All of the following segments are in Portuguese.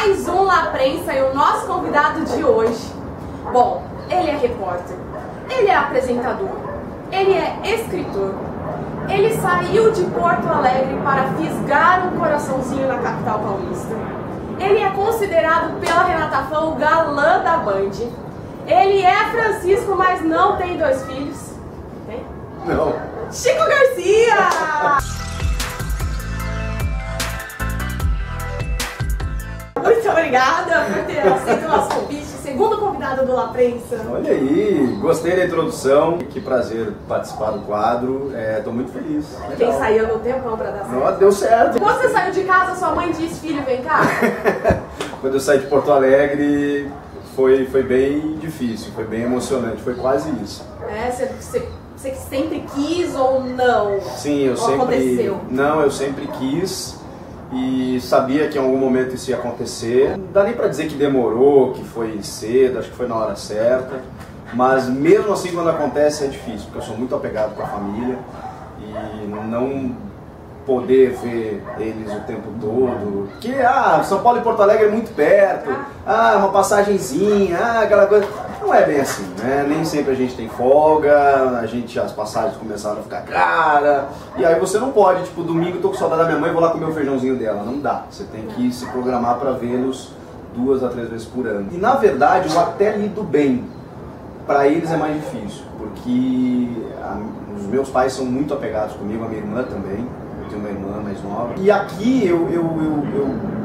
mais um La Prensa e o nosso convidado de hoje. Bom, ele é repórter, ele é apresentador, ele é escritor. Ele saiu de Porto Alegre para fisgar um coraçãozinho na capital paulista. Ele é considerado pela Renata Fã o galã da Band. Ele é Francisco, mas não tem 2 filhos. Tem? Não. Chico Garcia! Muito obrigada por ter aceito o nosso convite. Segundo convidado do La Prensa. Olha aí, gostei da introdução. Que prazer participar do quadro. Tô muito feliz. Legal. Quem saiu no tempão pra dar certo. Nossa, deu certo. Quando você saiu de casa, sua mãe disse: filho, vem cá. Quando eu saí de Porto Alegre, foi bem difícil, foi bem emocionante, foi quase isso. Você sempre quis ou não? Sim, eu sempre. Aconteceu? Não, eu sempre quis. E sabia que em algum momento isso ia acontecer. Não dá nem pra dizer que demorou, que foi cedo, acho que foi na hora certa. Mas mesmo assim, quando acontece, é difícil, porque eu sou muito apegado com a família. E não poder ver eles o tempo todo. Que, São Paulo e Porto Alegre é muito perto. Uma passagenzinha, aquela coisa. Não é bem assim, né? Nem sempre a gente tem folga, as passagens começaram a ficar caras. E aí você não pode, tipo, domingo eu tô com saudade da minha mãe, vou lá comer o feijãozinho dela. Não dá. Você tem que se programar para vê-los 2 a 3 vezes por ano. E na verdade eu até lido bem. Para eles é mais difícil, porque os meus pais são muito apegados comigo, a minha irmã também. Eu tenho uma irmã mais nova. E aqui eu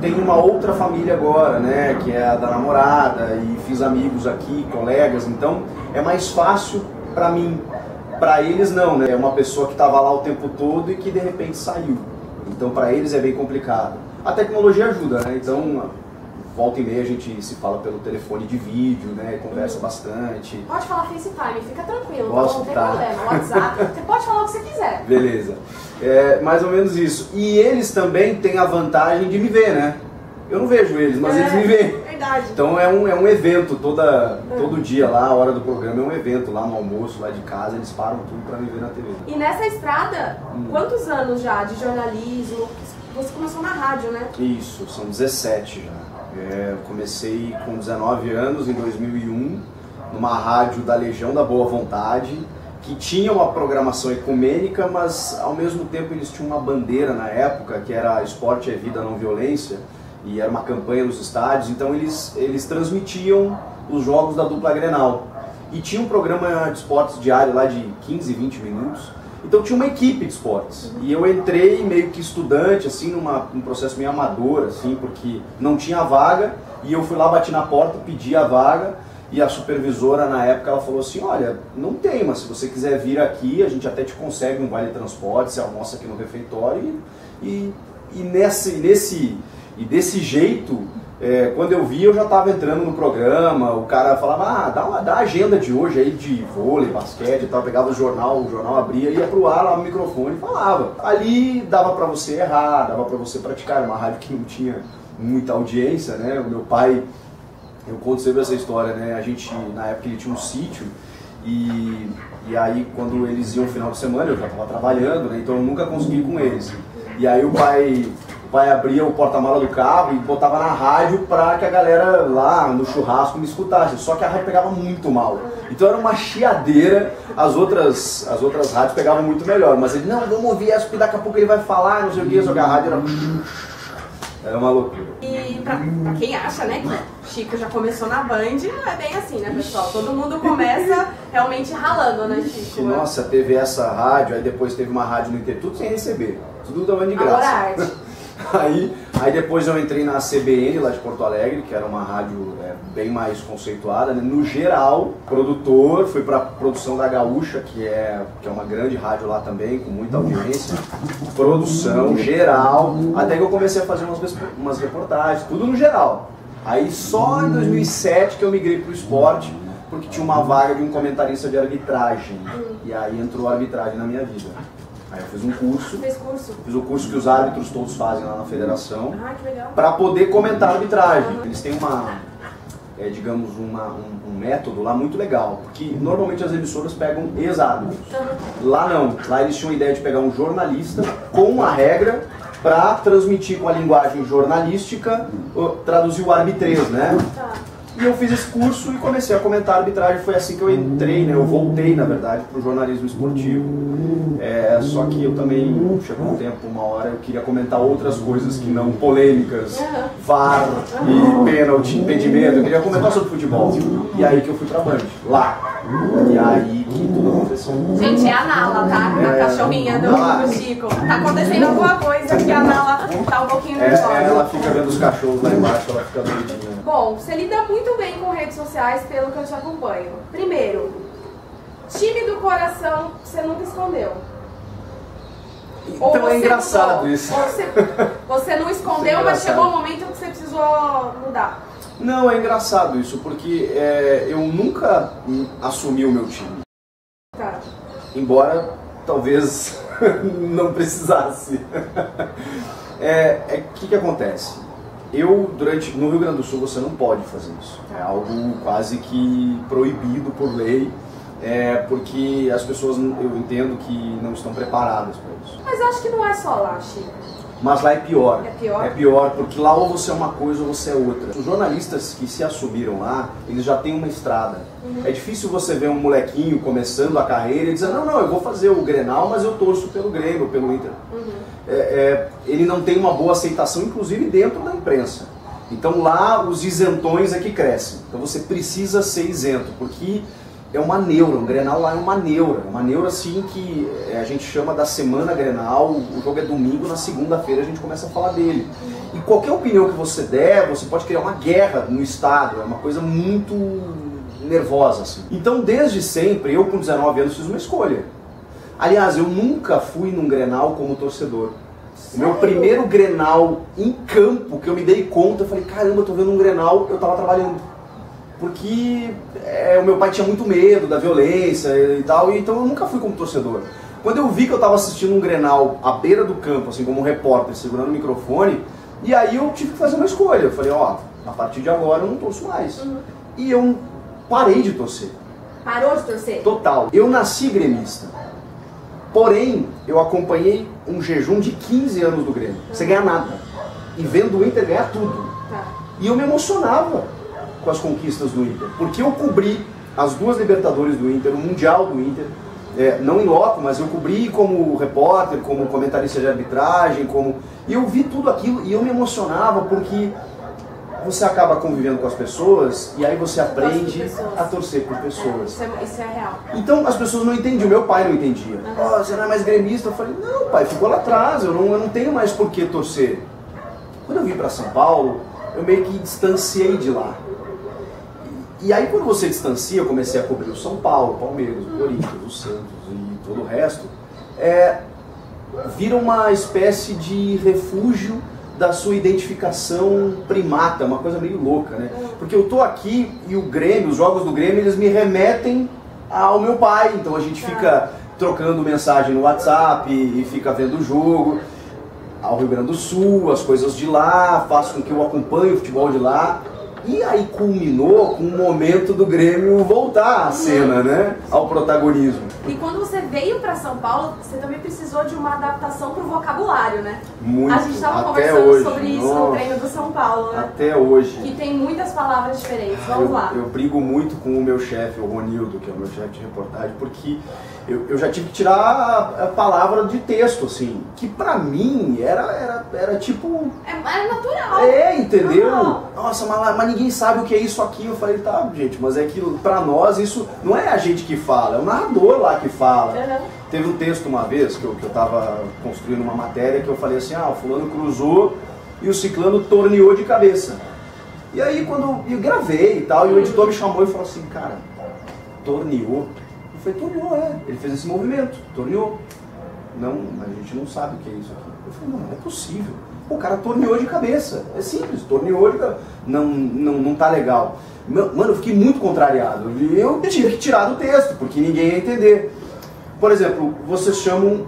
tenho uma outra família agora, né? Que é a da namorada, e fiz amigos aqui, colegas, então é mais fácil para mim. Para eles não, né? É uma pessoa que estava lá o tempo todo e que de repente saiu. Então para eles é bem complicado. A tecnologia ajuda, né? Então volta e meia a gente se fala pelo telefone de vídeo, né? Conversa bastante. Pode falar FaceTime, fica tranquilo, Posso, não tem tá. problema. WhatsApp, você pode falar o que você quiser. Beleza. É mais ou menos isso. E eles também têm a vantagem de me ver, né? Eu não vejo eles, mas eles me veem. Verdade. Então é um evento, todo dia lá, a hora do programa é um evento, lá no almoço, lá de casa, eles param tudo pra me ver na TV. E nessa estrada, quantos anos já de jornalismo? Você começou na rádio, né? Isso, são 17 já. Eu comecei com 19 anos, em 2001, numa rádio da Legião da Boa Vontade, que tinha uma programação ecumênica, mas ao mesmo tempo eles tinham uma bandeira na época, que era Esporte é Vida, Não Violência, e era uma campanha nos estádios, então eles transmitiam os jogos da dupla Grenal. E tinha um programa de esportes diário lá de 15, 20 minutos, então tinha uma equipe de esportes. E eu entrei meio que estudante, assim, num processo meio amador, assim, porque não tinha vaga, e eu fui lá, bati na porta, pedi a vaga, e a supervisora na época ela falou assim: olha, não tem, mas se você quiser vir aqui, a gente até te consegue um vale transporte, você almoça aqui no refeitório, e desse jeito, quando eu vi, eu já estava entrando no programa, o cara falava: dá a agenda de hoje aí de vôlei, basquete e tal, pegava o jornal abria, ia pro ar lá no microfone e falava. Ali dava pra você errar, dava pra você praticar, era uma rádio que não tinha muita audiência, né? O meu pai, eu conto sempre essa história, né? A gente, na época, ele tinha um sítio e aí quando eles iam no final de semana, eu já estava trabalhando, né? Então eu nunca consegui ir com eles. E aí o pai abria o porta-mala do carro e botava na rádio para que a galera lá no churrasco me escutasse. Só que a rádio pegava muito mal. Então era uma chiadeira, as outras rádios pegavam muito melhor. Mas ele: não, vamos ouvir essa, porque daqui a pouco ele vai falar, não sei o que, só que a rádio era uma loucura. E pra quem acha, né, que Chico já começou na Band, não é bem assim, né, pessoal? Todo mundo começa realmente ralando, né, Chico? Nossa, teve essa rádio, aí depois teve uma rádio no interior, tudo sem receber, tudo dando de graça. Arte. Aí depois eu entrei na CBN lá de Porto Alegre, que era uma rádio bem mais conceituada, né? No geral, produtor, fui para produção da Gaúcha, que é uma grande rádio lá também, com muita audiência, produção geral, até que eu comecei a fazer umas reportagens, tudo no geral. Aí só em 2007 que eu migrei para o esporte, porque tinha uma vaga de um comentarista de arbitragem, e aí entrou a arbitragem na minha vida. Aí eu fiz um curso. Fez curso? Fiz o curso que os árbitros todos fazem lá na federação. Que legal. Para poder comentar a arbitragem. Eles têm digamos, um método lá muito legal. Porque normalmente as emissoras pegam ex-árbitros. Lá não. Lá eles tinham a ideia de pegar um jornalista com a regra para transmitir com a linguagem jornalística, traduzir o arbitrês, né? Tá. E eu fiz esse curso e comecei a comentar a arbitragem. Foi assim que eu entrei, né? Eu voltei, na verdade, para o jornalismo esportivo. Só que eu também, chegou um tempo, uma hora, eu queria comentar outras coisas que não polêmicas, VAR e pênalti, impedimento. Eu queria comentar sobre futebol. E aí que eu fui para a Band, lá. E aí que tudo aconteceu. Gente, é a Nala, tá? A cachorrinha do Chico. Tá acontecendo alguma coisa que a Nala tá um pouquinho nervosa. Ela fica vendo os cachorros lá embaixo, ela fica doidinha. Bom, você lida muito bem com redes sociais, pelo que eu te acompanho. Primeiro, time do coração você nunca escondeu. Então é engraçado isso. Você não escondeu, mas chegou o momento que você precisou mudar. Não, é engraçado isso, porque eu nunca assumi o meu time. Tá. Embora talvez não precisasse. Que acontece? No Rio Grande do Sul você não pode fazer isso. É algo quase que proibido por lei, porque as pessoas, eu entendo que não estão preparadas para isso. Mas eu acho que não é só lá, Chico. Mas lá é pior. É pior? É pior, porque lá ou você é uma coisa ou você é outra. Os jornalistas que se assumiram lá, eles já têm uma estrada. É difícil você ver um molequinho começando a carreira e dizer, não, eu vou fazer o Grenal, mas eu torço pelo Grêmio, pelo Inter. Ele não tem uma boa aceitação, inclusive dentro da imprensa. Então lá os isentões é que crescem. Então você precisa ser isento, porque é uma neura, um Grenal lá é uma neura assim que a gente chama da semana Grenal, o jogo é domingo, na segunda-feira a gente começa a falar dele. E qualquer opinião que você der, você pode criar uma guerra no estádio, é uma coisa muito nervosa assim. Então desde sempre, eu com 19 anos fiz uma escolha. Aliás, eu nunca fui num Grenal como torcedor. O meu primeiro Grenal em campo, que eu me dei conta, eu falei, caramba, eu tô vendo um Grenal, eu tava trabalhando. Porque o meu pai tinha muito medo da violência e tal, e então eu nunca fui como torcedor. Quando eu vi que eu estava assistindo um Grenal à beira do campo, assim como um repórter, segurando o microfone, e aí eu tive que fazer uma escolha. Eu falei, a partir de agora eu não torço mais. E eu parei de torcer. Parou de torcer? Total. Eu nasci gremista. Porém, eu acompanhei um jejum de 15 anos do Grêmio, sem ganhar nada. E vendo o Inter ganhar tudo. Tá. E eu me emocionava com as conquistas do Inter, porque eu cobri as 2 Libertadores do Inter, o Mundial do Inter, não em loco, mas eu cobri como repórter, como comentarista de arbitragem, e eu vi tudo aquilo e eu me emocionava porque você acaba convivendo com as pessoas e aí você aprende a torcer por pessoas. Isso é real. Então as pessoas não entendiam, meu pai não entendia. Você não é mais gremista? Eu falei, não pai, ficou lá atrás, eu não tenho mais por que torcer. Quando eu vim para São Paulo, eu meio que distanciei de lá. E aí quando você distancia, eu comecei a cobrir o São Paulo, o Palmeiras, o Corinthians, o Santos e todo o resto, vira uma espécie de refúgio da sua identificação primata, uma coisa meio louca, né? Porque eu tô aqui e o Grêmio, os jogos do Grêmio, eles me remetem ao meu pai, então a gente fica trocando mensagem no WhatsApp e fica vendo o jogo, ao Rio Grande do Sul, as coisas de lá, faz com que eu acompanhe o futebol de lá. E aí culminou com o momento do Grêmio voltar à cena, né? Ao protagonismo. E quando você veio para São Paulo, você também precisou de uma adaptação para o vocabulário, né? Muito, a gente estava conversando hoje. sobre isso no treino do São Paulo, né? Até hoje. Que tem muitas palavras diferentes. Vamos lá. Eu brigo muito com o meu chefe, o Ronildo, que é o meu chefe de reportagem, porque eu já tive que tirar a palavra de texto, assim, que pra mim era tipo... É natural. Entendeu? Não. Nossa, mas ninguém sabe o que é isso aqui. Eu falei, tá, gente, mas é que pra nós isso não é a gente que fala, é o narrador lá que fala. Teve um texto uma vez que eu tava construindo uma matéria que eu falei assim, o fulano cruzou e o ciclano torneou de cabeça. E aí quando eu gravei e tal, e o editor me chamou e falou assim, cara, torneou? Eu falei, torneou, ele fez esse movimento, torneou. Não, a gente não sabe o que é isso aqui. Eu falei, não é possível. O cara torneou de cabeça, é simples, torneou de cabeça. Não tá legal. Mano, eu fiquei muito contrariado. Eu tive que tirar do texto, porque ninguém ia entender. Por exemplo, vocês chamam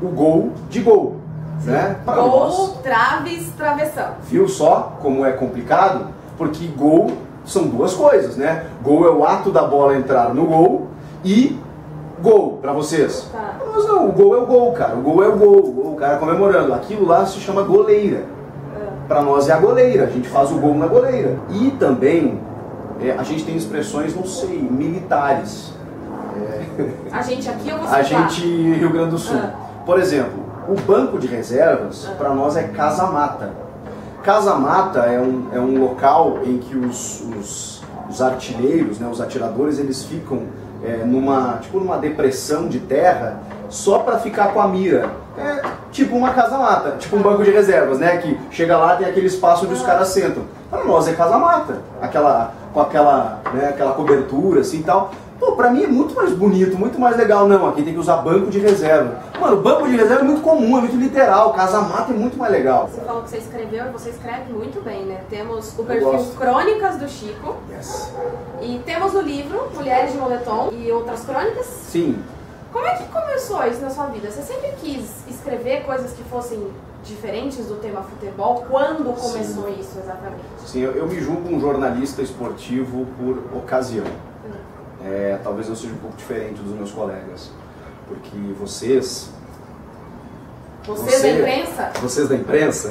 o gol de gol, né? Para gol, nós. traves, travessão. Viu só como é complicado? Porque gol são 2 coisas, né? Gol é o ato da bola entrar no gol e Gol, pra vocês. Tá. Mas não, o gol é o gol, cara. O gol é o gol. O cara comemorando. Aquilo lá se chama goleira. Pra nós é a goleira. A gente faz o gol na goleira. E também, a gente tem expressões, não sei, militares. A gente aqui ou você? A gente, Rio Grande do Sul. Por exemplo, o banco de reservas, pra nós é casa-mata. Casa-mata é um local em que os artilheiros, né, os atiradores, eles ficam numa depressão de terra só para ficar com a mira. É tipo uma casa-mata, tipo um banco de reservas, né? Que chega lá, tem aquele espaço onde os caras sentam. Para nós é casa-mata, com aquela cobertura assim e tal. Pô, pra mim é muito mais bonito, muito mais legal. Não, aqui tem que usar banco de reserva. Mano, banco de reserva é muito comum, é muito literal. Casa-mata é muito mais legal. Você falou que você escreveu e você escreve muito bem, né? Temos o perfil Crônicas do Chico. Yes. E temos o livro Mulheres de Moletom e outras crônicas. Sim. Como é que começou isso na sua vida? Você sempre quis escrever coisas que fossem diferentes do tema futebol? Quando começou isso exatamente? Sim, eu me julgo um jornalista esportivo por ocasião. Talvez eu seja um pouco diferente dos meus colegas, porque vocês da imprensa? Vocês da imprensa,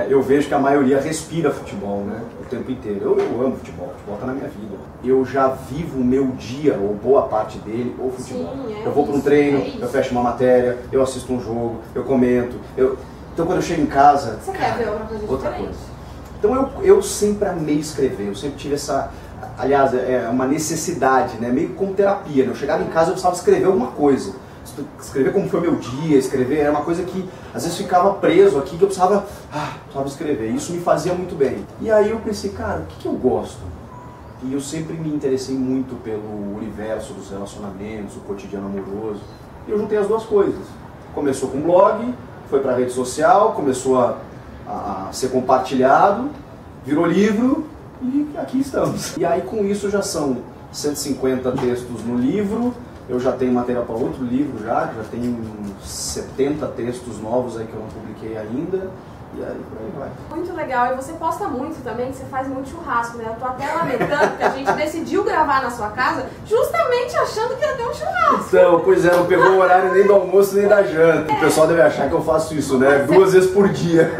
eu vejo que a maioria respira futebol, né, o tempo inteiro. Eu amo futebol, futebol está na minha vida. Eu já vivo o meu dia, ou boa parte dele, ou futebol. Sim, eu vou para um treino, eu fecho uma matéria, eu assisto um jogo, eu comento. Então quando eu chego em casa... Você quer ver outra coisa? Então eu sempre amei escrever, eu sempre tive essa... Aliás, é uma necessidade, né? Meio como terapia, né? Eu chegava em casa e eu precisava escrever alguma coisa. Escrever como foi meu dia, escrever era uma coisa que às vezes ficava preso aqui, que eu precisava escrever. Isso me fazia muito bem. E aí eu pensei, cara, o que eu gosto? E eu sempre me interessei muito pelo universo dos relacionamentos, o cotidiano amoroso. E eu juntei as duas coisas. Começou com blog, foi pra rede social, começou a ser compartilhado, virou livro. E aqui estamos. E aí com isso já são 150 textos no livro, eu já tenho material para outro livro já tenho 70 textos novos aí que eu não publiquei ainda, e aí por aí vai. Muito legal, e você posta muito também, que você faz muito churrasco, né? Eu tô até lamentando que a gente decidiu gravar na sua casa justamente achando que ia ter um churrasco. Então, pois é, não pegou o horário nem do almoço nem da janta. O pessoal deve achar que eu faço isso, né? 2 vezes por dia.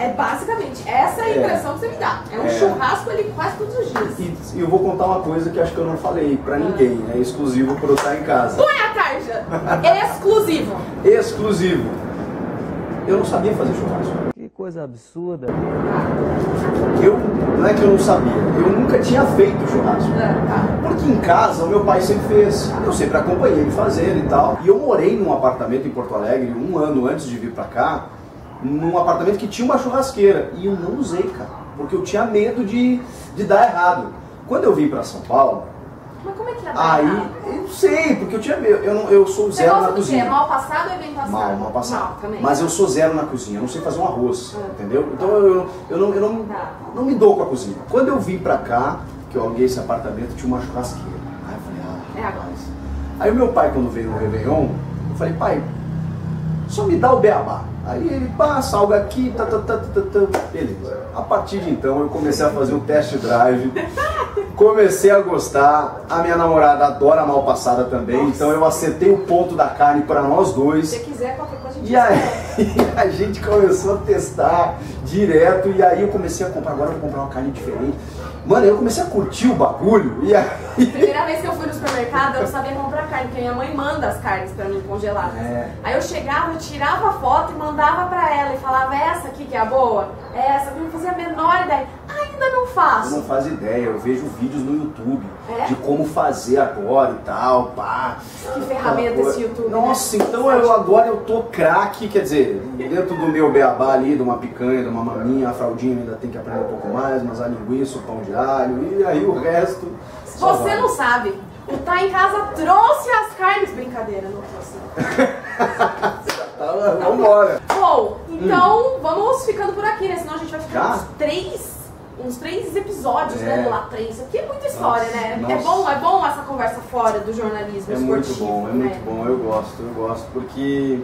É basicamente, essa é a impressão que você me dá. É um churrasco ali quase todos os dias. E eu vou contar uma coisa que acho que eu não falei pra ninguém, é exclusivo para eu estar em casa. Põe a tarja! Exclusivo! Exclusivo! Eu não sabia fazer churrasco. Que coisa absurda. Não é que eu não sabia, eu nunca tinha feito churrasco. Porque em casa o meu pai sempre fez, eu sempre acompanhei ele fazendo e tal. E eu morei num apartamento em Porto Alegre 1 ano antes de vir pra cá, num apartamento que tinha uma churrasqueira. E eu não usei, cara, porque eu tinha medo de dar errado. Quando eu vim pra São Paulo... Mas como é que ia dar errado? Eu não sei, porque eu tinha medo, eu sou zero na cozinha. Você mal passado ou bem passado? Mal passado. Mal, também. Mas eu sou zero na cozinha, eu não sei fazer um arroz, entendeu? Então eu não me dou com a cozinha. Quando eu vim pra cá, que eu aluguei esse apartamento, tinha uma churrasqueira. Aí eu falei, agora. Aí o meu pai, quando veio no Réveillon, eu falei, pai, só me dá o beabá. Aí ele, salga aqui, beleza. A partir de então eu comecei a fazer um test drive, comecei a gostar, a minha namorada adora mal passada também, então eu acertei o ponto da carne para nós dois. Se você quiser qualquer coisa, a gente E aí a gente começou a testar direto, e aí eu comecei a comprar, agora eu vou comprar uma carne diferente. Mano, eu comecei a curtir o bagulho, e aí... Primeira vez que eu fui no supermercado, eu não sabia comprar carne, porque minha mãe manda as carnes pra mim congeladas. Aí eu chegava, eu tirava a foto e mandava pra ela e falava, essa aqui que é a boa? Essa, eu não fazia a menor ideia. Ainda não faço. Eu não faz ideia, eu vejo vídeos no YouTube de como fazer agora e tal, pá. Que ferramenta esse YouTube, Nossa, né? então agora eu tô craque, quer dizer, dentro do meu beabá ali, de uma picanha, de uma maminha, a fraldinha ainda tem que aprender um pouco mais, mas a linguiça, o pão de alho, e aí o resto... Você não sabe, o Tá em Casa trouxe as carnes, brincadeira, não trouxe. Vambora. Bom, então vamos ficando por aqui, né? Senão a gente vai ficar uns três episódios, né, do Lá 3. Isso aqui é muita história, né? Nossa. É bom essa conversa fora do jornalismo esportivo, É muito bom, eu gosto, porque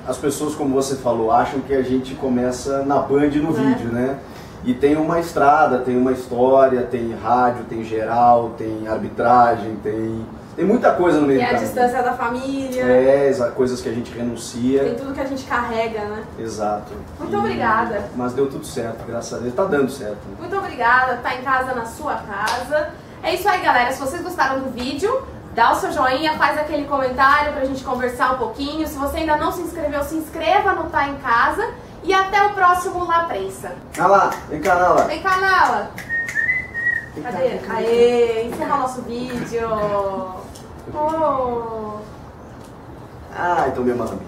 as pessoas, como você falou, acham que a gente começa na Band no vídeo, né? E tem uma estrada, tem uma história, tem rádio, tem geral, tem arbitragem, tem muita coisa no meio do caminho. caminho. Tem a distância da família. Coisas que a gente renuncia. Tem tudo que a gente carrega, né? Exato. Muito obrigada. Mas deu tudo certo, graças a Deus. Tá dando certo. Muito obrigada, tá em casa na sua casa. É isso aí, galera. Se vocês gostaram do vídeo, dá o seu joinha, faz aquele comentário pra gente conversar um pouquinho. Se você ainda não se inscreveu, se inscreva no Tá em Casa. E até o próximo La Prensa. Nala, vem cá, Nala. Vem cá, Nala. Cadê? Aê, encerra o nosso vídeo. Oh. Ai, tô me amando.